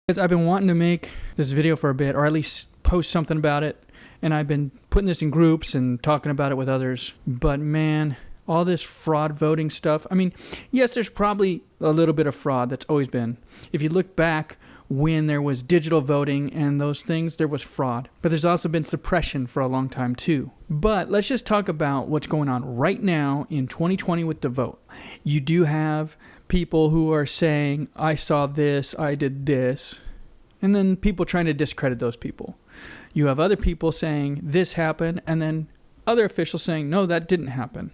Because I've been wanting to make this video for a bit, or at least post something about it, and I've been putting this in groups and talking about it with others. But man, all this fraud voting stuff, I mean, yes, there's probably a little bit of fraud. That's always been. If you look back when there was digital voting and those things, there was fraud. But there's also been suppression for a long time too. But let's just talk about what's going on right now in 2020 with the vote. You do have people who are saying, I saw this, I did this, and then people trying to discredit those people. You have other people saying this happened, and then other officials saying, no, that didn't happen.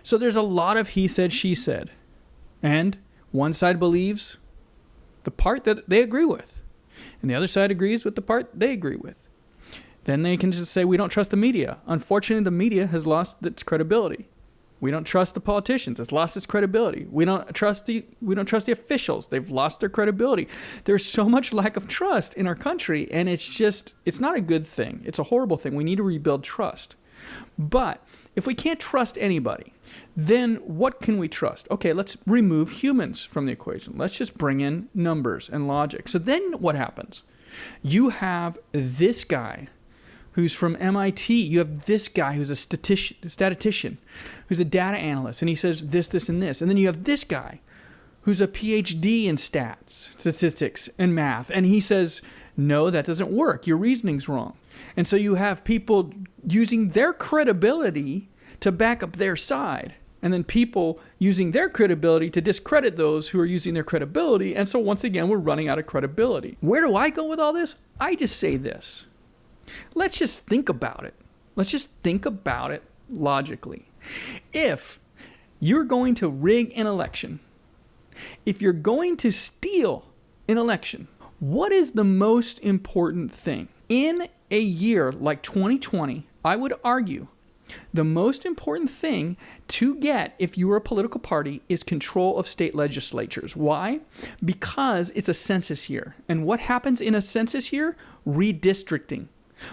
So there's a lot of he said, she said. And one side believes the part that they agree with, and the other side agrees with the part they agree with. Then they can just say, we don't trust the media. Unfortunately, the media has lost its credibility. We don't trust the politicians. It's lost its credibility. We don't trust the officials. They've lost their credibility. There's so much lack of trust in our country, and it's not a good thing. It's a horrible thing. We need to rebuild trust. But if we can't trust anybody, then what can we trust? Okay, let's remove humans from the equation. Let's just bring in numbers and logic. So then what happens? You have this guy who's from MIT. You have this guy who's a statistician, who's a data analyst, and he says this, this, and this. And then you have this guy who's a PhD in statistics, and math, and he says, no, that doesn't work. Your reasoning's wrong. And so you have people using their credibility to back up their side, and then people using their credibility to discredit those who are using their credibility. And so once again, we're running out of credibility. Where do I go with all this? I just say this. Let's just think about it. Let's just think about it logically. If you're going to rig an election, if you're going to steal an election, what is the most important thing? In a year like 2020, I would argue the most important thing to get if you are a political party is control of state legislatures. Why? Because it's a census year. And what happens in a census year? Redistricting.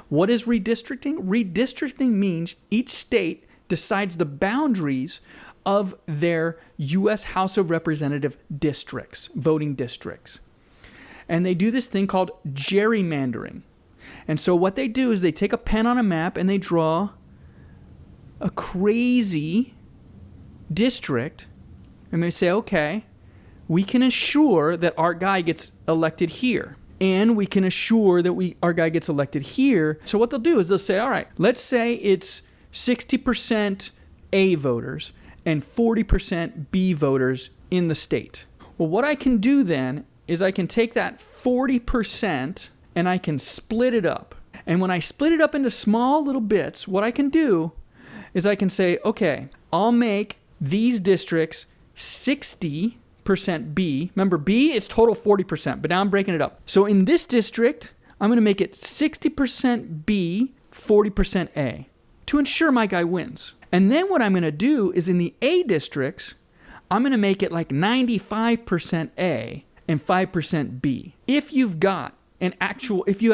What is redistricting? Redistricting means each state decides the boundaries of their U.S. House of Representative districts, voting districts. And they do this thing called gerrymandering. And so what they do is they take a pen on a map and they draw a crazy district, and they say, okay, we can assure that our guy gets elected here. And we can assure that our guy gets elected here. So what they'll do is they'll say, all right, let's say it's 60% A voters and 40% B voters in the state. Well, what I can do then is I can take that 40% and I can split it up. And when I split it up into small little bits, what I can do is I can say, okay, I'll make these districts 60% B. Remember, B, it's total 40%, but now I'm breaking it up. So in this district, I'm going to make it 60% B, 40% A to ensure my guy wins. And then what I'm going to do is in the A districts, I'm going to make it like 95% A and 5% B. If you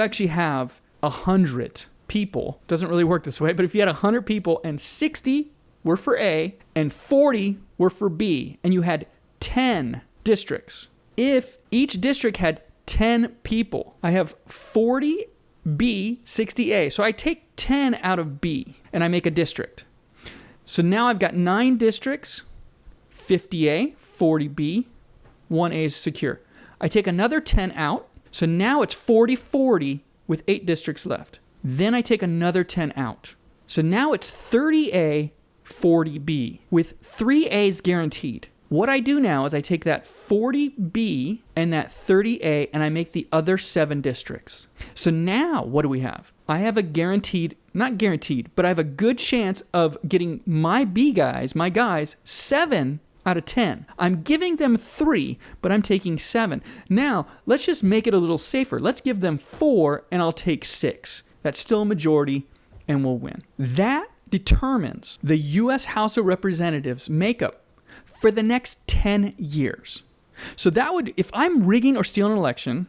actually have 100 people, doesn't really work this way, but if you had 100 people and 60 were for A and 40 were for B, and you had 10 districts. If each district had 10 people, I have 40 B, 60 A. So I take 10 out of B and I make a district. So now I've got 9 districts, 50 A, 40 B, 1 A is secure. I take another 10 out. So now it's 40-40 with 8 districts left. Then I take another 10 out. So now it's 30 A, 40 B with 3 A's guaranteed. What I do now is I take that 40B and that 30A and I make the other 7 districts. So now what do we have? I have a not guaranteed, but I have a good chance of getting my B guys, 7 out of 10. I'm giving them 3, but I'm taking 7. Now, let's just make it a little safer. Let's give them 4 and I'll take 6. That's still a majority and we'll win. That determines the U.S. House of Representatives makeup for the next 10 years. So that would, if I'm rigging or stealing an election,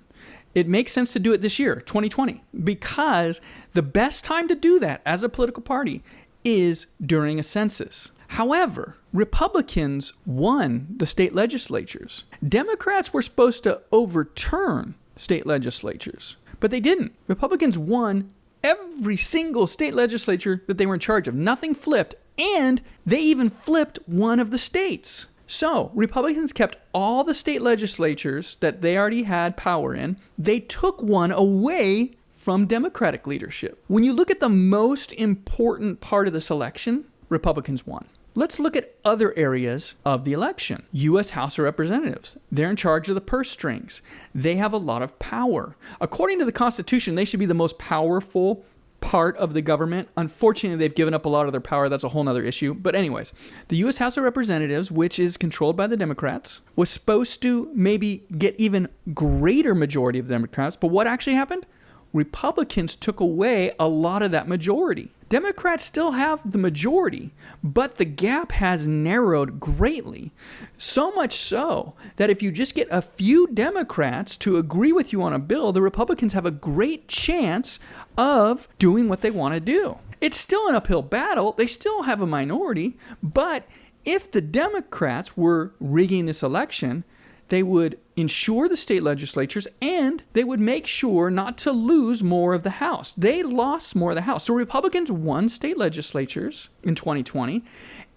it makes sense to do it this year, 2020, because the best time to do that as a political party is during a census. However, Republicans won the state legislatures. Democrats were supposed to overturn state legislatures. But they didn't. Republicans won every single state legislature that they were in charge of. Nothing flipped, and they even flipped one of the states. So Republicans kept all the state legislatures that they already had power in. They took one away from Democratic leadership. When you look at the most important part of this election, Republicans won. Let's look at other areas of the election. U.S. House of Representatives. They're in charge of the purse strings. They have a lot of power. According to the Constitution, they should be the most powerful part of the government. Unfortunately, they've given up a lot of their power. That's a whole nother issue. But anyways, the U.S. House of Representatives, which is controlled by the Democrats, was supposed to maybe get even greater majority of the Democrats. But what actually happened? Republicans took away a lot of that majority. Democrats still have the majority, but the gap has narrowed greatly. So much so that if you just get a few Democrats to agree with you on a bill, the Republicans have a great chance of doing what they want to do. It's still an uphill battle. They still have a minority, but if the Democrats were rigging this election, they would ensure the state legislatures, and they would make sure not to lose more of the House. They lost more of the House. So Republicans won state legislatures in 2020,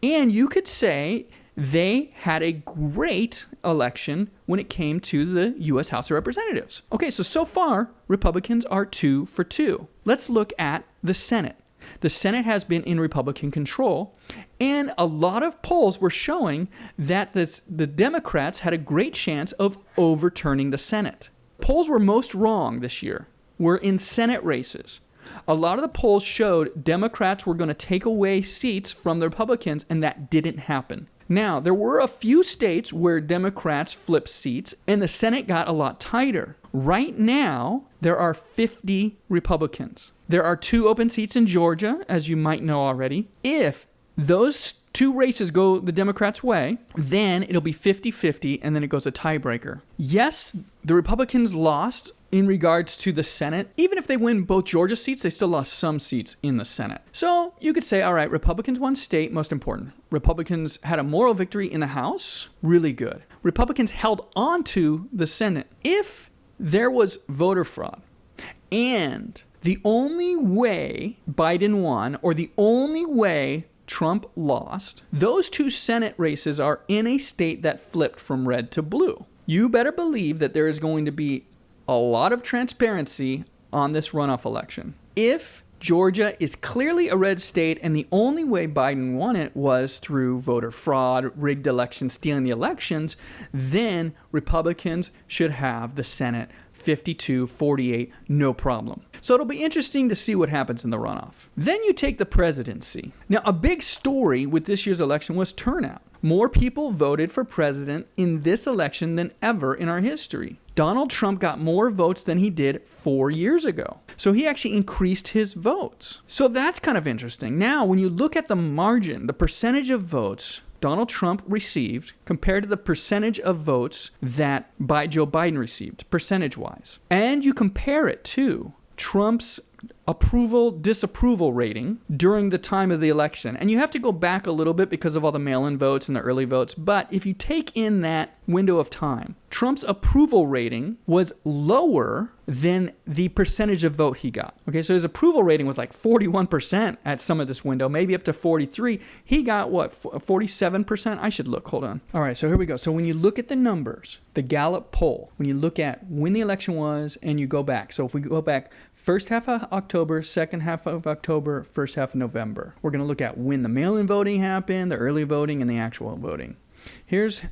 and you could say they had a great election when it came to the U.S. House of Representatives. Okay, so far, Republicans are 2 for 2. Let's look at the Senate. The Senate has been in Republican control, and a lot of polls were showing that the Democrats had a great chance of overturning the Senate. Polls were most wrong this year were in Senate races. A lot of the polls showed Democrats were going to take away seats from the Republicans, and that didn't happen. Now, there were a few states where Democrats flipped seats, and the Senate got a lot tighter. Right now, there are 50 Republicans. There are 2 open seats in Georgia, as you might know already. If those 2 races go the Democrats' way, then it'll be 50-50, and then it goes a tiebreaker. Yes, the Republicans lost in regards to the Senate. Even if they win both Georgia seats, they still lost some seats in the Senate. So you could say, all right, Republicans won state, most important. Republicans had a moral victory in the House, really good. Republicans held on to the Senate. If there was voter fraud, and the only way Biden won, or the only way Trump lost, those 2 Senate races are in a state that flipped from red to blue. You better believe that there is going to be a lot of transparency on this runoff election. If Georgia is clearly a red state and the only way Biden won it was through voter fraud, rigged elections, stealing the elections, then Republicans should have the Senate 52-48, no problem. So it'll be interesting to see what happens in the runoff. Then you take the presidency. Now, a big story with this year's election was turnout. More people voted for president in this election than ever in our history. Donald Trump got more votes than he did 4 years ago. So he actually increased his votes. So that's kind of interesting. Now, when you look at the margin, the percentage of votes Donald Trump received compared to the percentage of votes that Joe Biden received, percentage-wise, and you compare it to Trump's approval-disapproval rating during the time of the election. And you have to go back a little bit because of all the mail-in votes and the early votes. But if you take in that window of time, Trump's approval rating was lower than the percentage of vote he got. Okay, so his approval rating was like 41% at some of this window, maybe up to 43. He got what, 47%? I should look, hold on. All right, so here we go. So when you look at the numbers, the Gallup poll, when you look at when the election was and you go back. So if we go back first half of October, second half of October, first half of November. We're going to look at when the mail-in voting happened, the early voting, and the actual voting. Here's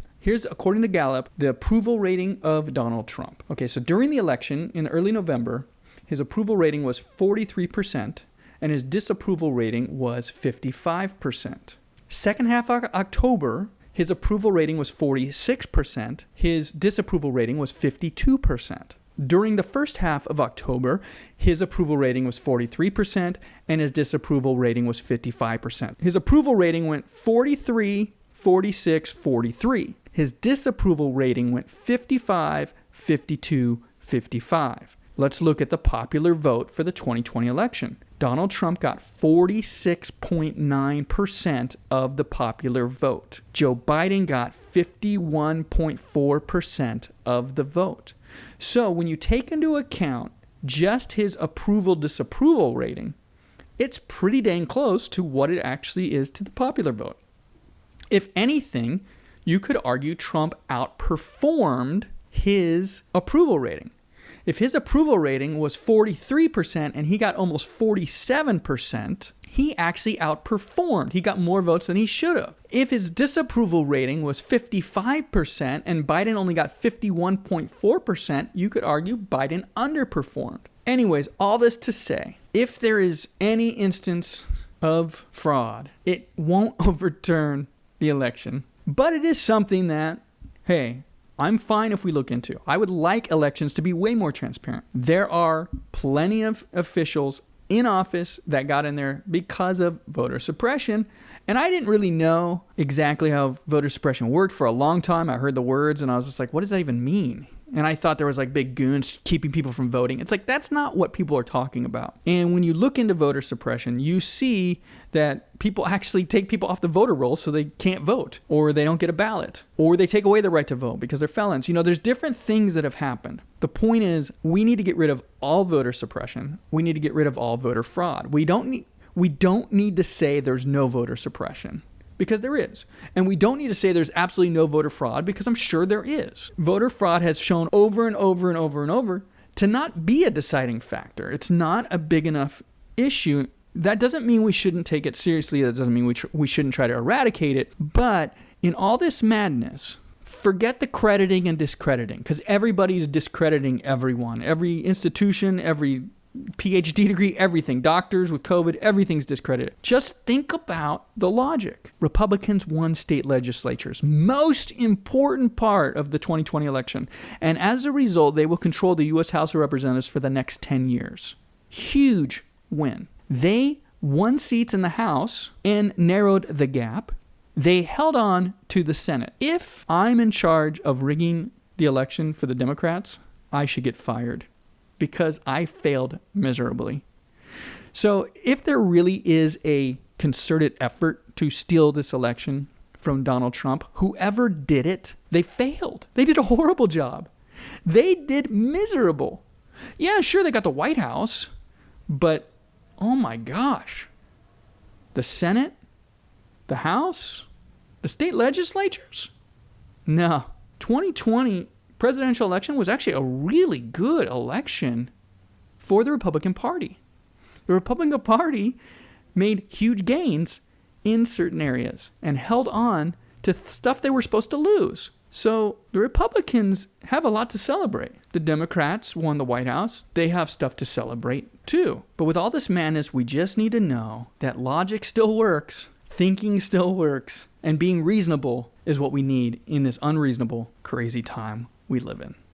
according to Gallup, the approval rating of Donald Trump. Okay, so during the election in early November, his approval rating was 43%, and his disapproval rating was 55%. Second half of October, his approval rating was 46%. His disapproval rating was 52%. During the first half of October, his approval rating was 43% and his disapproval rating was 55%. His approval rating went 43, 46, 43. His disapproval rating went 55, 52, 55. Let's look at the popular vote for the 2020 election. Donald Trump got 46.9% of the popular vote. Joe Biden got 51.4% of the vote. So when you take into account just his approval-disapproval rating, it's pretty dang close to what it actually is to the popular vote. If anything, you could argue Trump outperformed his approval rating. If his approval rating was 43% and he got almost 47%, he actually outperformed. He got more votes than he should have. If his disapproval rating was 55% and Biden only got 51.4%, you could argue Biden underperformed. Anyways, all this to say, if there is any instance of fraud, it won't overturn the election. But it is something that, hey, I'm fine if we look into. I would like elections to be way more transparent. There are plenty of officials in office that got in there because of voter suppression. And I didn't really know exactly how voter suppression worked for a long time. I heard the words and I was just like, what does that even mean? And I thought there was like big goons keeping people from voting. It's like, that's not what people are talking about. And when you look into voter suppression, you see that people actually take people off the voter roll so they can't vote, or they don't get a ballot, or they take away the right to vote because they're felons. You know, there's different things that have happened. The point is, we need to get rid of all voter suppression. We need to get rid of all voter fraud. We don't need to say there's no voter suppression, because there is. And we don't need to say there's absolutely no voter fraud, because I'm sure there is. Voter fraud has shown over and over and over and over to not be a deciding factor. It's not a big enough issue. That doesn't mean we shouldn't take it seriously. That doesn't mean we shouldn't try to eradicate it. But in all this madness, forget the crediting and discrediting, because everybody's discrediting everyone. Every institution, every PhD degree, everything. Doctors with COVID, everything's discredited. Just think about the logic. Republicans won state legislatures, most important part of the 2020 election. And as a result, they will control the U.S. House of Representatives for the next 10 years. Huge win. They won seats in the House and narrowed the gap. They held on to the Senate. If I'm in charge of rigging the election for the Democrats, I should get fired, because I failed miserably. So if there really is a concerted effort to steal this election from Donald Trump, whoever did it, they failed. They did a horrible job. They did miserable. Yeah, sure, they got the White House, but oh my gosh. The Senate, the House, the state legislatures? No. 2020 presidential election was actually a really good election for the Republican Party. The Republican Party made huge gains in certain areas and held on to stuff they were supposed to lose. So the Republicans have a lot to celebrate. The Democrats won the White House. They have stuff to celebrate too. But with all this madness, we just need to know that logic still works, thinking still works, and being reasonable is what we need in this unreasonable, crazy time we live in.